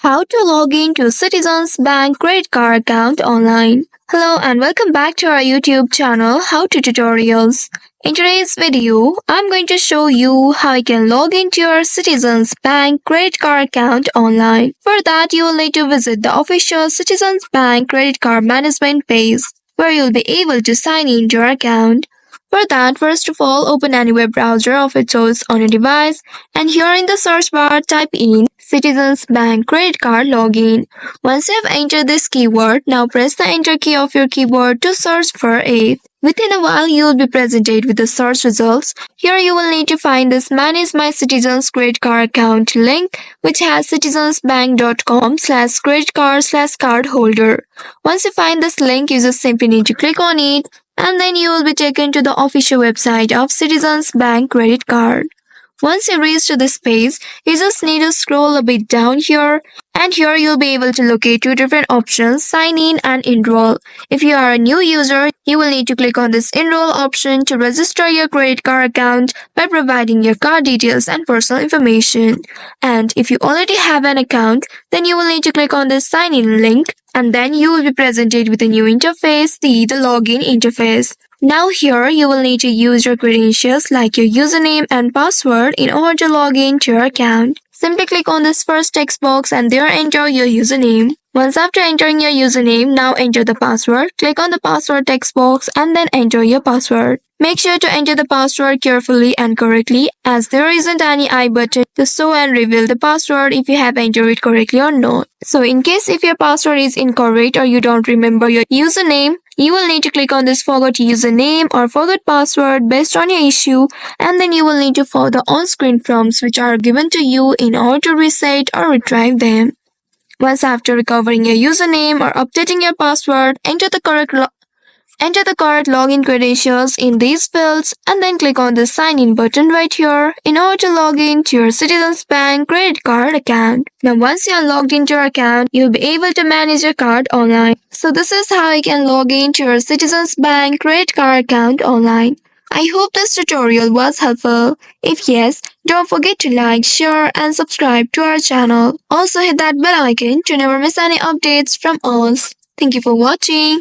How to log in to Citizens Bank credit card account online. Hello and welcome back to our YouTube channel How to Tutorials. In today's video, I'm going to show you how you can log into your Citizens Bank credit card account online. For that, you will need to visit the official Citizens Bank credit card management page where you'll be able to sign in to your account. For that, first of all, open any web browser of your choice on your device and here in the search bar type in Citizens Bank credit card login. Once you have entered this keyword, now press the enter key of your keyboard to search for it. Within a while, you will be presented with the search results. Here you will need to find this Manage My Citizens Credit Card Account link which has citizensbank.com/credit card/cardholder. Once you find this link, you just simply need to click on it and then you will be taken to the official website of Citizens Bank Credit Card. Once you reach to this page, you just need to scroll a bit down here and here you'll be able to locate two different options, sign in and enroll. If you are a new user, you will need to click on this enroll option to register your credit card account by providing your card details and personal information. And if you already have an account, then you will need to click on this sign in link and then you will be presented with a new interface, the login interface. Now here you will need to use your credentials like your username and password in order to log in to your account. Simply click on this first text box and there enter your username. Once after entering your username, now enter the password. Click on the password text box and then enter your password. Make sure to enter the password carefully and correctly as there isn't any I button to show and reveal the password if you have entered it correctly or not. So in case if your password is incorrect or you don't remember your username, you will need to click on this forgot username or forgot password based on your issue and then you will need to follow the on-screen prompts which are given to you in order to reset or retrieve them. Once after recovering your username or updating your password, enter the correct login credentials in these fields and then click on the sign in button right here in order to log in to your Citizens Bank credit card account. Now once you are logged into your account, you'll be able to manage your card online. So this is how you can log in to your Citizens Bank credit card account online. I hope this tutorial was helpful. If yes, don't forget to like, share and subscribe to our channel. Also hit that bell icon to never miss any updates from us. Thank you for watching.